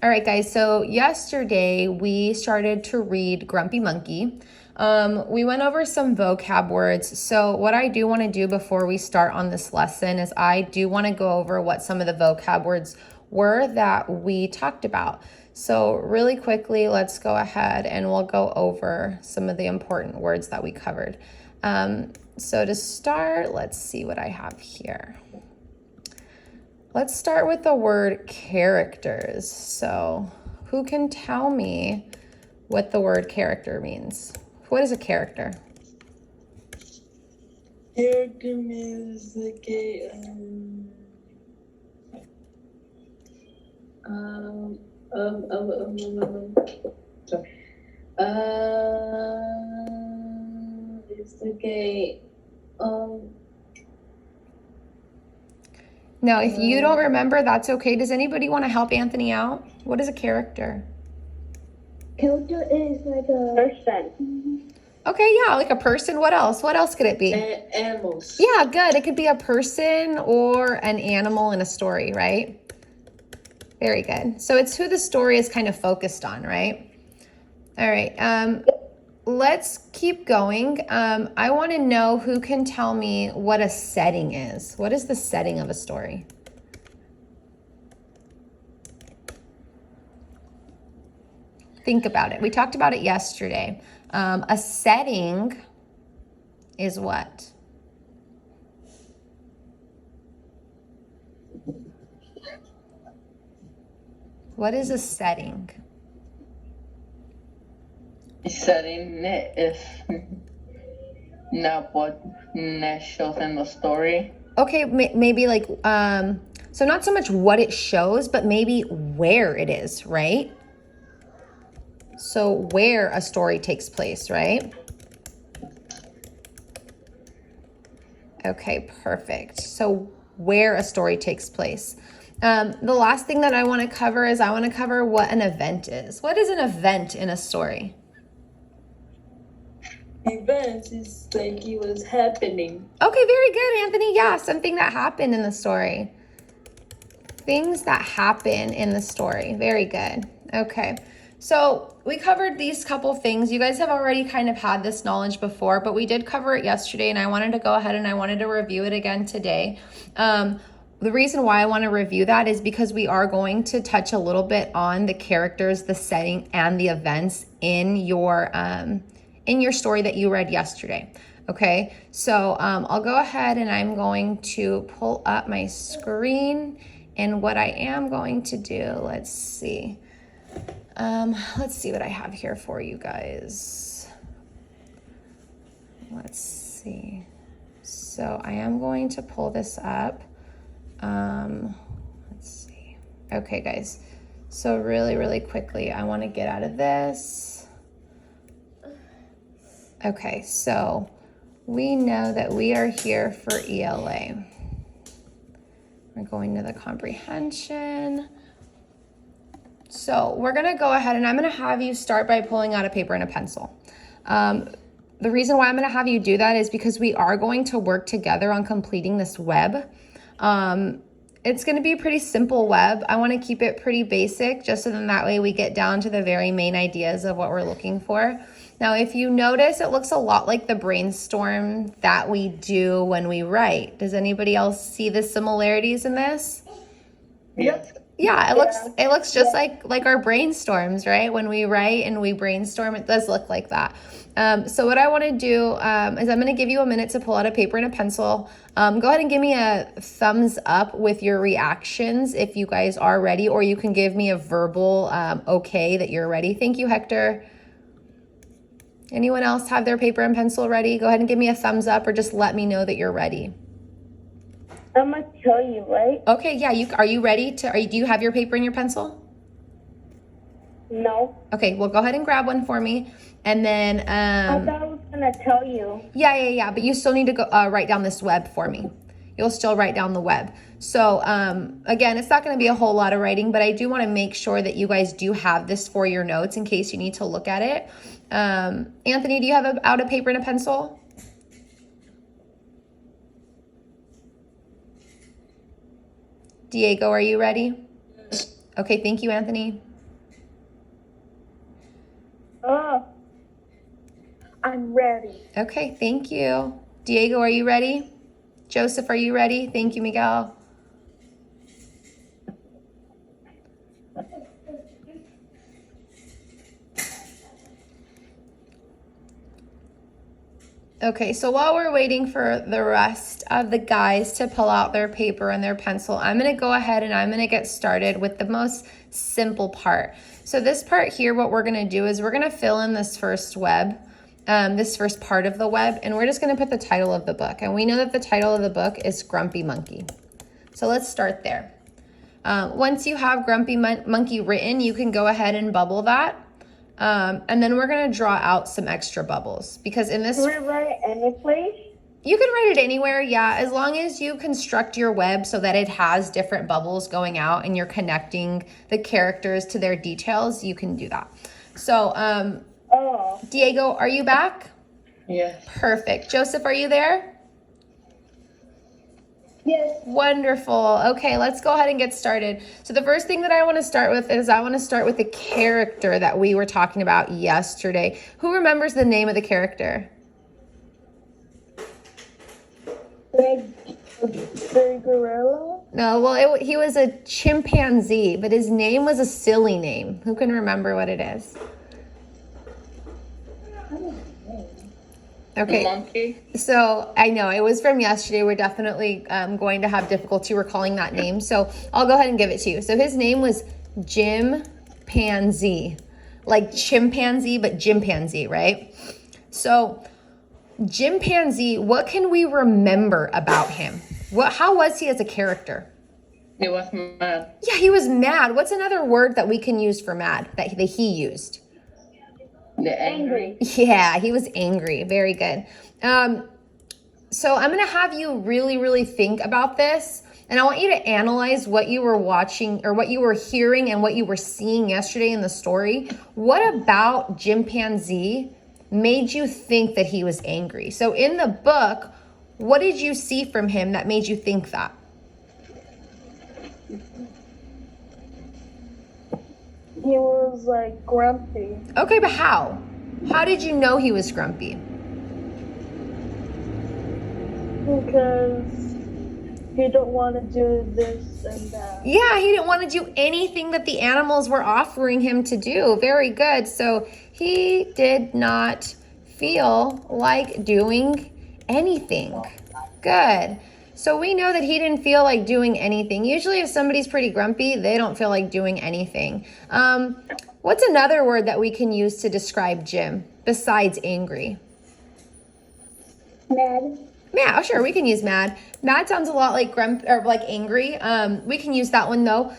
All right, guys, so yesterday we started to read Grumpy Monkey. We went over some vocab words. So what I do want to do before we start on this lesson is I do want to go over what some of the vocab words were that we talked about. So really quickly, let's go ahead and we'll go over some of the important words that we covered. So to start, let's see what I have here. Let's start with the word characters. So who can tell me what the word character means? What is a character? Character means like a sorry. It's like a Now, if you don't remember, that's okay. Does anybody want to help Anthony out? What is a character? Character is like a person. Okay, yeah, like a person. What else? What else could it be? Animals. Yeah, good. It could be a person or an animal in a story, right? Very good. So it's who the story is kind of focused on, right? All right. Let's keep going. I want to know who can tell me what a setting is. What is the setting of a story? Think about it. We talked about it yesterday. A setting is what? What is a setting? Setting it is not what shows in the story. Okay, maybe like, so not so much what it shows, but maybe where it is, right? So where a story takes place, right? Okay, perfect. So where a story takes place. The last thing that I want to cover is I want to cover what an event is. What is an event in a story? Events is like it was happening. Okay, very good, Anthony. Yeah, something that happened in the story. Things that happen in the story. Very good. Okay. So we covered these couple things. You guys have already kind of had this knowledge before, but we did cover it yesterday, and I wanted to go ahead and I wanted to review it again today. The reason why I want to review that is because we are going to touch a little bit on the characters, the setting, and the events in your story that you read yesterday. Okay, so I'll go ahead and I'm going to pull up my screen, and what I am going to do, let's see what I have here for you guys. Let's see. So I am going to pull this up. Let's see. Okay, guys. So really quickly, I want to get out of this. Okay, so we know that we are here for ELA. We're going to the comprehension. So we're gonna go ahead and I'm gonna have you start by pulling out a paper and a pencil. The reason why I'm gonna have you do that is because we are going to work together on completing this web. It's gonna be a pretty simple web. I wanna keep it pretty basic just so then that way we get down to the very main ideas of what we're looking for. Now, if you notice, it looks a lot like the brainstorm that we do when we write. Does anybody else see the similarities in this? Yes. Yeah, it looks just like our brainstorms, right? When we write and we brainstorm, it does look like that. So what I want to do is I'm going to give you a minute to pull out a paper and a pencil. Go ahead and give me a thumbs up with your reactions if you guys are ready, or you can give me a verbal okay that you're ready. Thank you, Hector. Anyone else have their paper and pencil ready? Go ahead and give me a thumbs up or just let me know that you're ready. I'm gonna tell you, right? Okay, yeah, are you ready do you have your paper and your pencil? No. Okay, well, go ahead and grab one for me. And then, I thought I was gonna tell you. Yeah, but you still need to go write down this web for me. You'll still write down the web. So, again, it's not gonna be a whole lot of writing, but I do wanna make sure that you guys do have this for your notes in case you need to look at it. Anthony, do you have out a paper and a pencil? Diego, are you ready? Okay, thank you, Anthony. Oh, I'm ready. Okay, thank you. Diego, are you ready? Joseph, are you ready? Thank you, Miguel. Okay, so while we're waiting for the rest of the guys to pull out their paper and their pencil, I'm gonna go ahead and I'm gonna get started with the most simple part. So this part here, what we're gonna do is we're gonna fill in this first web, this first part of the web, and we're just gonna put the title of the book. And we know that the title of the book is Grumpy Monkey. So let's start there. Once you have Grumpy Monkey written, you can go ahead and bubble that. And then we're gonna draw out some extra bubbles because in this, Can we write it any place? you can write it anywhere, yeah, as long as you construct your web so that it has different bubbles going out and you're connecting the characters to their details, you can do that. So, Diego, are you back? Yes. Perfect. Joseph, are you there? Yes. Wonderful. Okay, let's go ahead and get started. So the first thing that I want to start with is I want to start with the character that we were talking about yesterday. Who remembers the name of the character? The gorilla? No, well, he was a chimpanzee, but his name was a silly name. Who can remember what it is? Okay. Monkey. So I know it was from yesterday. We're definitely going to have difficulty recalling that name. So I'll go ahead and give it to you. So his name was Jim Pansy, like chimpanzee, but Jimpanzee, right? So Jimpanzee, what can we remember about him? How was he as a character? He was mad. Yeah, he was mad. What's another word that we can use for mad that he used? The angry. Yeah, he was angry. Very good. So I'm going to have you really, really think about this. And I want you to analyze what you were watching or what you were hearing and what you were seeing yesterday in the story. What about Jimpanzee made you think that he was angry? So in the book, what did you see from him that made you think that? He was like grumpy. Okay, but how? How did you know he was grumpy? Because he don't want to do this and that. Yeah, he didn't want to do anything that the animals were offering him to do. Very good. So he did not feel like doing anything. Good. So we know that he didn't feel like doing anything. Usually if somebody's pretty grumpy, they don't feel like doing anything. What's another word that we can use to describe Jim besides angry? Mad. Yeah, sure, we can use mad. Mad sounds a lot like or like angry. We can use that one though.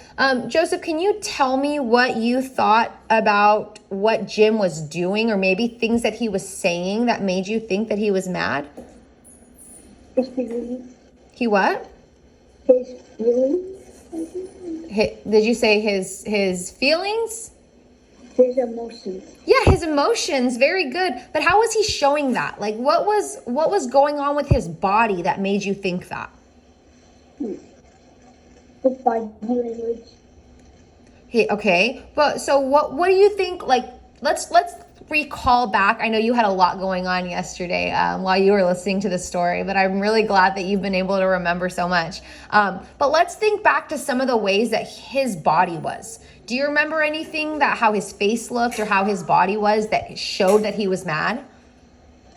Joseph, can you tell me what you thought about what Jim was doing or maybe things that he was saying that made you think that he was mad? His feelings. He what? His feelings. Did you say his feelings? His emotions. Yeah, his emotions. Very good. But how was he showing that? Like, what was going on with his body that made you think that? His body language. Okay. But so what do you think? Like, let's recall back. I know you had a lot going on yesterday while you were listening to the story, but I'm really glad that you've been able to remember so much. But let's think back to some of the ways that his body was. Do you remember anything that how his face looked or how his body was that showed that he was mad?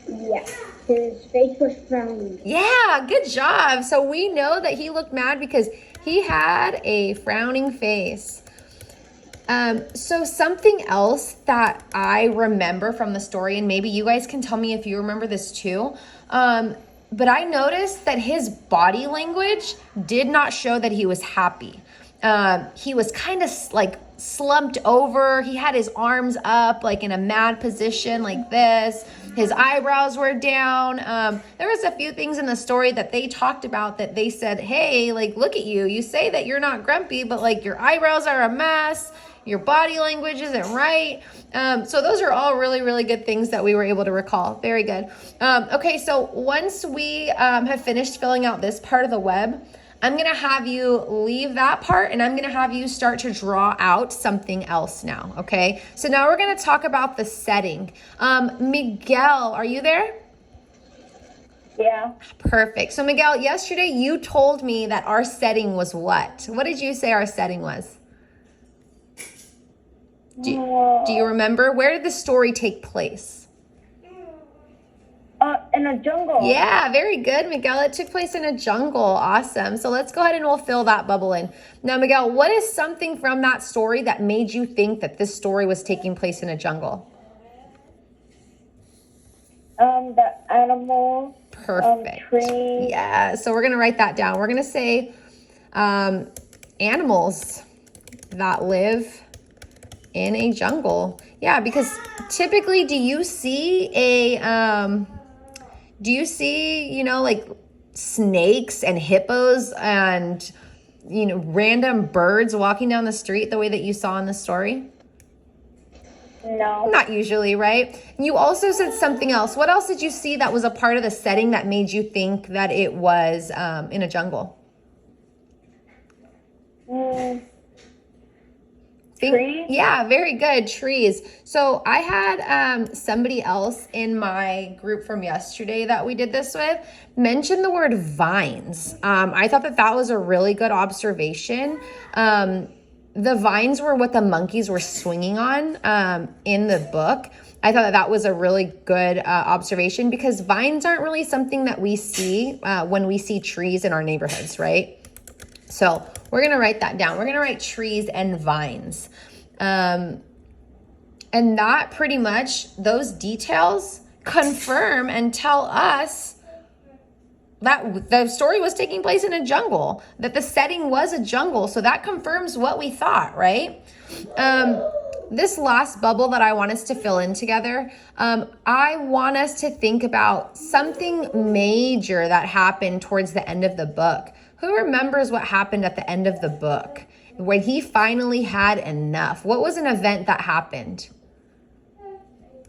Yeah. His face was frowning. Yeah, good job. So we know that he looked mad because he had a frowning face. So something else that I remember from the story, and maybe you guys can tell me if you remember this too, but I noticed that his body language did not show that he was happy. He was kind of like slumped over. He had his arms up like in a mad position like this. His eyebrows were down. There was a few things in the story that they talked about that they said, hey, like, look at you. You say that you're not grumpy, but like your eyebrows are a mess. Your body language isn't right. So those are all really, really good things that we were able to recall. Very good. Okay, so once we have finished filling out this part of the web, I'm going to have you leave that part and I'm going to have you start to draw out something else now, okay? So now we're going to talk about the setting. Miguel, are you there? Yeah. Perfect. So Miguel, yesterday you told me that our setting was what? What did you say our setting was? Do you remember? Where did the story take place? In a jungle. Yeah, very good, Miguel. It took place in a jungle. Awesome. So let's go ahead and we'll fill that bubble in. Now, Miguel, what is something from that story that made you think that this story was taking place in a jungle? The animals. Perfect. Trees. Yeah, so we're going to write that down. We're going to say animals that live in a jungle. Yeah, because typically do you see, like snakes and hippos and, random birds walking down the street the way that you saw in the story? No. Not usually, right? You also said something else. What else did you see that was a part of the setting that made you think that it was in a jungle? Trees? Yeah, very good. Trees. So I had somebody else in my group from yesterday that we did this with mention the word vines. I thought that was a really good observation. The vines were what the monkeys were swinging on in the book. I thought that was a really good observation because vines aren't really something that we see when we see trees in our neighborhoods, right? So we're going to write that down. We're going to write trees and vines. And that pretty much, those details confirm and tell us that the story was taking place in a jungle, that the setting was a jungle. So that confirms what we thought, right? This last bubble that I want us to fill in together, I want us to think about something major that happened towards the end of the book. Who remembers what happened at the end of the book when he finally had enough? What was an event that happened?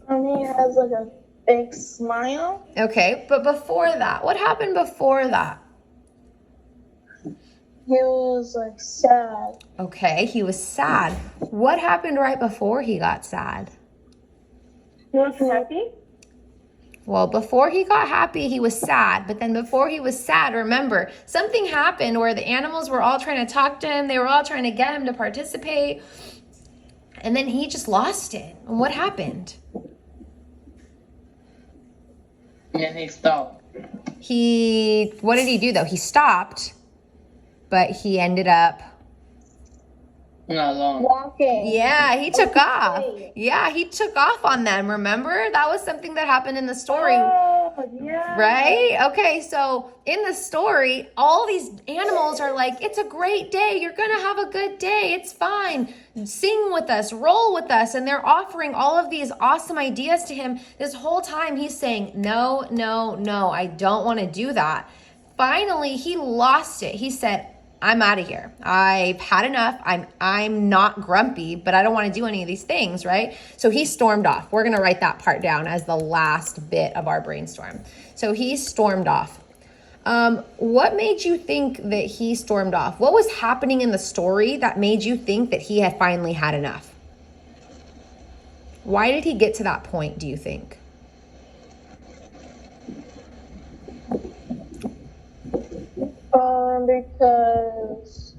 He has like a big smile. Okay, but before that, what happened before that? He was like sad. Okay, he was sad. What happened right before he got sad? He was happy. Well, before he got happy, he was sad. But then before he was sad, remember, something happened where the animals were all trying to talk to him. They were all trying to get him to participate. And then he just lost it. And what happened? And he stopped. What did he do though? He stopped, but he ended up Not long. Walking. Yeah, he took off. Yeah, he took off on them, remember? That was something that happened in the story. Oh, yeah. Right? Okay, so in the story, all these animals are like, it's a great day. You're going to have a good day. It's fine. Sing with us, roll with us. And they're offering all of these awesome ideas to him. This whole time he's saying, no, no, no, I don't want to do that. Finally, he lost it. He said, I'm out of here. I've had enough. I'm not grumpy, but I don't want to do any of these things, right? So he stormed off. We're going to write that part down as the last bit of our brainstorm. So he stormed off. What made you think that he stormed off? What was happening in the story that made you think that he had finally had enough? Why did he get to that point, do you think? Because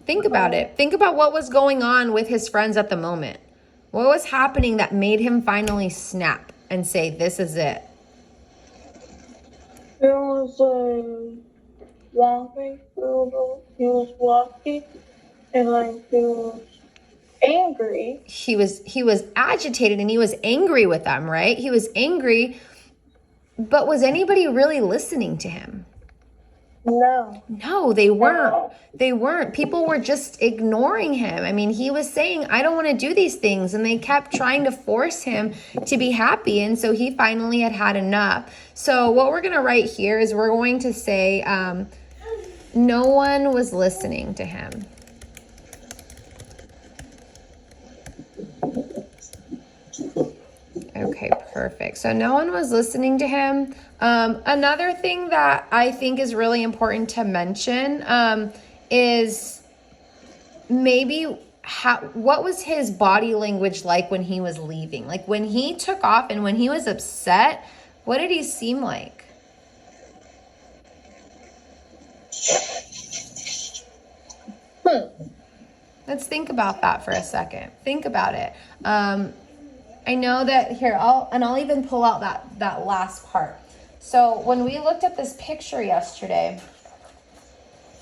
Think about it. Think about what was going on with his friends at the moment. What was happening that made him finally snap and say, this is it? he was walking and like he was angry. He was agitated and he was angry with them, right? He was angry, but was anybody really listening to him? No, they weren't. They weren't. People were just ignoring him. I mean, he was saying, I don't want to do these things. And they kept trying to force him to be happy. And so he finally had enough. So what we're going to write here is we're going to say, no one was listening to him. Okay, perfect. So no one was listening to him. Another thing that I think is really important to mention is maybe what was his body language like when he was leaving? Like when he took off and when he was upset, what did he seem like? Let's think about that for a second. Think about it. I know that here, I'll even pull out that last part. So when we looked at this picture yesterday,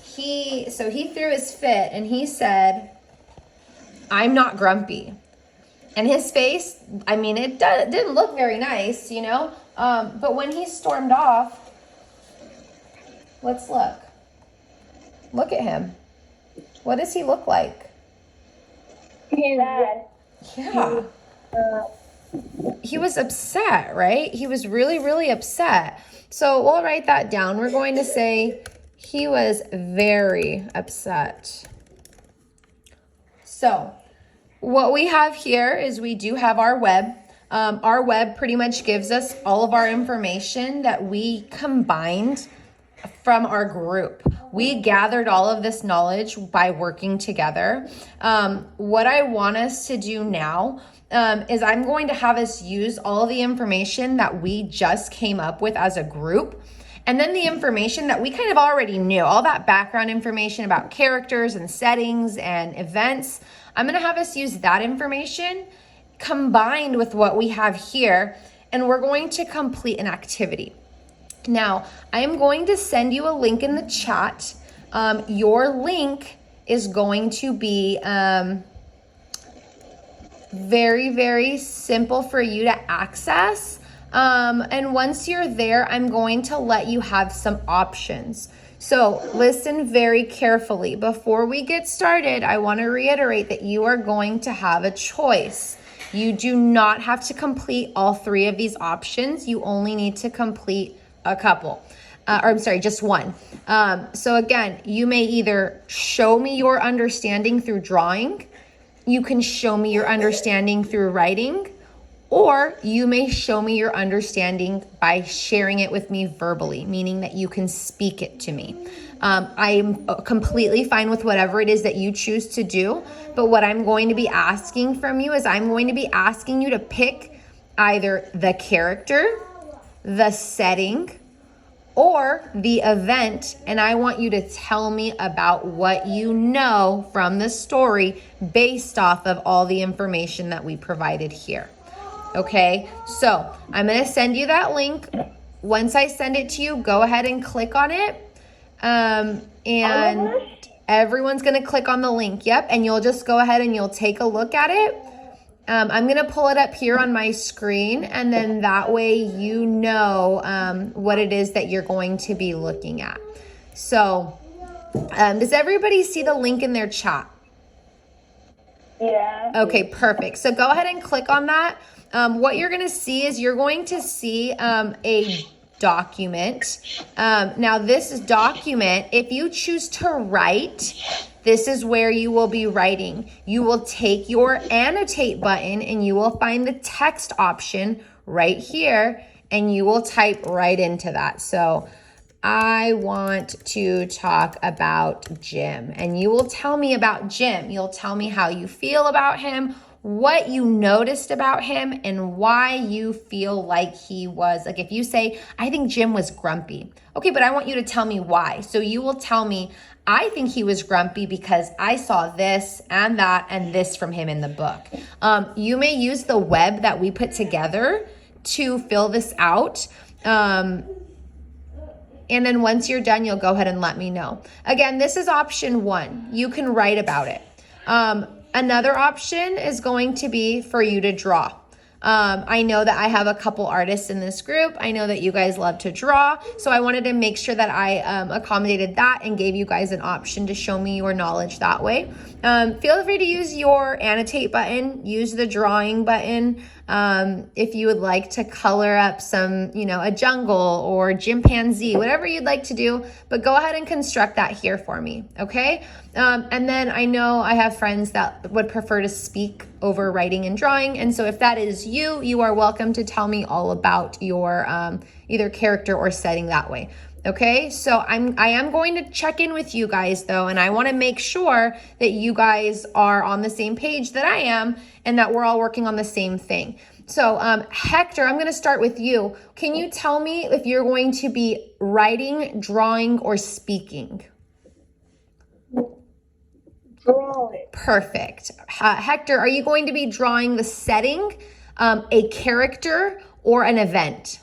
he threw his fit and he said, "I'm not grumpy." And his face, I mean, it didn't look very nice, you know? But when he stormed off, let's look. Look at him. What does he look like? Bad. Yeah. He was upset, right? He was really, really upset. So we'll write that down. We're going to say he was very upset. So what we have here is we do have our web. Our web pretty much gives us all of our information that we combined from our group. We gathered all of this knowledge by working together. What I want us to do now is I'm going to have us use all the information that we just came up with as a group. And then the information that we kind of already knew, all that background information about characters and settings and events, I'm going to have us use that information combined with what we have here, and we're going to complete an activity. Now, I am going to send you a link in the chat. Your link is going to be very, very simple for you to access. And once you're there, I'm going to let you have some options. So listen very carefully. Before we get started, I want to reiterate that you are going to have a choice. You do not have to complete all 3 of these options. You only need to complete a couple. Just one. So again, you may either show me your understanding through drawing, you can show me your understanding through writing, or you may show me your understanding by sharing it with me verbally, meaning that you can speak it to me. I'm completely fine with whatever it is that you choose to do, but what I'm going to be asking from you is I'm going to be asking you to pick either the character, the setting, or the event, and I want you to tell me about what you know from the story based off of all the information that we provided here. Okay, so I'm going to send you that link. Once I send it to you, go ahead and click on it. And everyone's going to click on the link. Yep, and you'll just go ahead and you'll take a look at it. I'm going to pull it up here on my screen, and then that way you know what it is that you're going to be looking at. So does everybody see the link in their chat? Yeah. Okay, perfect. So go ahead and click on that. What you're going to see is you're going to see a document. Now this document, if you choose to write, this is where you will be writing. You will take your annotate button and you will find the text option right here, and you will type right into that. So I want to talk about Jim, and you will tell me about Jim. You'll tell me how you feel about him, what you noticed about him, and why you feel like he was. Like if you say, I think Jim was grumpy. Okay, but I want you to tell me why. So you will tell me, I think he was grumpy because I saw this and that and this from him in the book. You may use the web that we put together to fill this out. And then once you're done, you'll go ahead and let me know. Again, this is option 1. You can write about it. Another option is going to be for you to draw. I know that I have a couple artists in this group. I know that you guys love to draw. So I wanted to make sure that I accommodated that and gave you guys an option to show me your knowledge that way. Feel free to use your annotate button, use the drawing button. If you would like to color up some, a jungle or chimpanzee, whatever you'd like to do, but go ahead and construct that here for me, okay? And then I know I have friends that would prefer to speak over writing and drawing, and so if that is you, you are welcome to tell me all about your either character or setting that way. Okay, so I am going to check in with you guys though, and I want to make sure that you guys are on the same page that I am and that we're all working on the same thing. So Hector, I'm going to start with you. Can you tell me if you're going to be writing, drawing, or speaking? Drawing. Perfect. Hector, are you going to be drawing the setting, a character, or an event?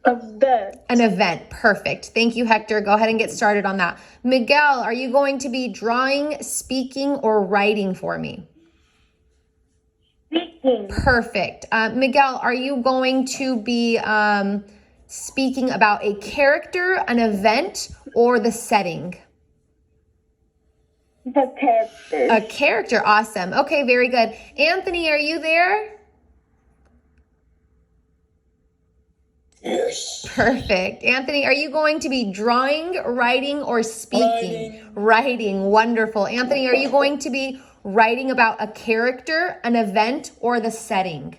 Event. An event. Perfect. Thank you, Hector. Go ahead and get started on that. Miguel, are you going to be drawing, speaking, or writing for me? Speaking. Perfect. Miguel, are you going to be speaking about a character, an event, or the setting? The character. A character. Awesome. Okay, very good. Anthony, are you there? Yes. Perfect. Anthony, are you going to be drawing, writing, or speaking? Writing. Wonderful. Anthony, are you going to be writing about a character, an event, or the setting?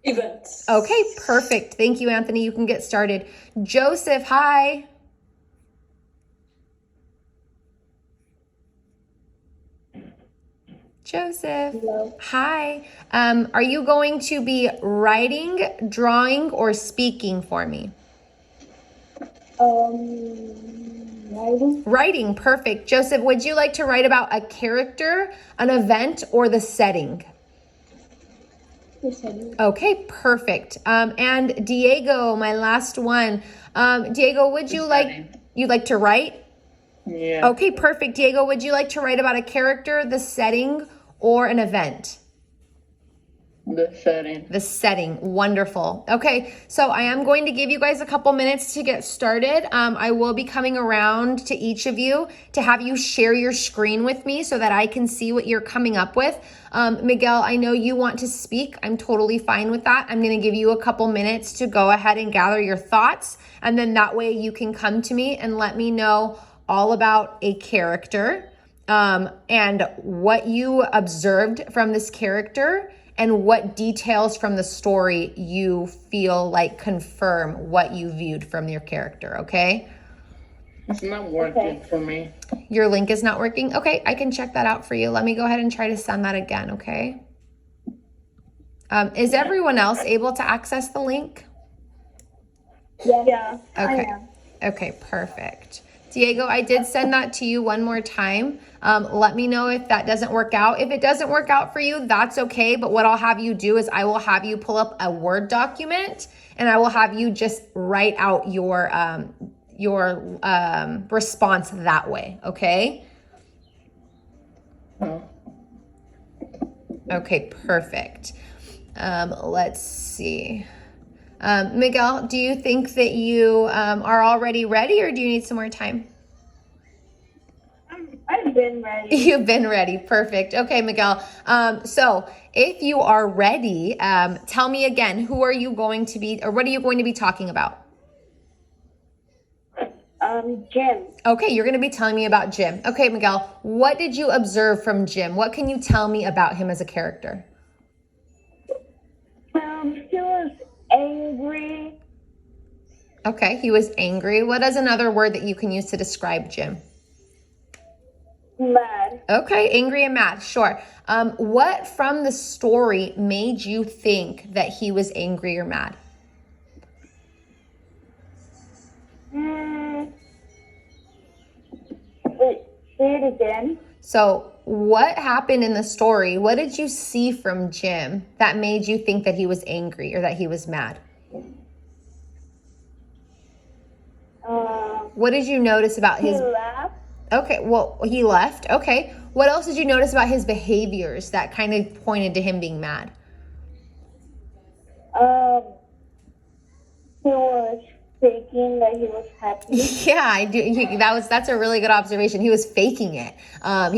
Events. Okay, perfect. Thank you, Anthony. You can get started. Joseph, hi. Joseph. Hello. Hi. Are you going to be writing, drawing, or speaking for me? Writing. Writing. Perfect. Joseph, would you like to write about a character, an event, or the setting? The setting. Okay, perfect. And Diego, my last one. Diego, would you you'd like to write? Yeah. Okay, perfect. Diego, would you like to write about a character, the setting, or an event? The setting. The setting. Wonderful. Okay, so I am going to give you guys a couple minutes to get started. I will be coming around to each of you to have you share your screen with me so that I can see what you're coming up with. Miguel, I know you want to speak. I'm totally fine with that. I'm going to give you a couple minutes to go ahead and gather your thoughts, and then that way you can come to me and let me know all about a character and what you observed from this character and what details from the story you feel like confirm what you viewed from your character, okay? It's not working for me. Your link is not working? Okay, I can check that out for you. Let me go ahead and try to send that again, okay? Is everyone else able to access the link? Yeah. Okay. I am. Okay, perfect. Diego, I did send that to you one more time. Let me know if that doesn't work out. If it doesn't work out for you, that's okay. But what I'll have you do is I will have you pull up a Word document and I will have you just write out your response that way. Okay? Oh. Okay, perfect. Let's see. Miguel, do you think that you are already ready or do you need some more time? I've been ready. You've been ready. Perfect. Okay, Miguel. So if you are ready, tell me again, who are you going to be, or what are you going to be talking about? Jim. Okay, you're going to be telling me about Jim. Okay, Miguel, what did you observe from Jim? What can you tell me about him as a character? He was angry. Okay, he was angry. What is another word that you can use to describe Jim? Mad. Okay, angry and mad, sure. What from the story made you think that he was angry or mad? Wait, say it again. So what happened in the story? What did you see from Jim that made you think that he was angry or that he was mad? What did you notice about He his... laughed. Okay, well, he left. Okay. What else did you notice about his behaviors that kind of pointed to him being mad? He was shaking faking that he was happy. Yeah, I do. That's a really good observation. He was faking it.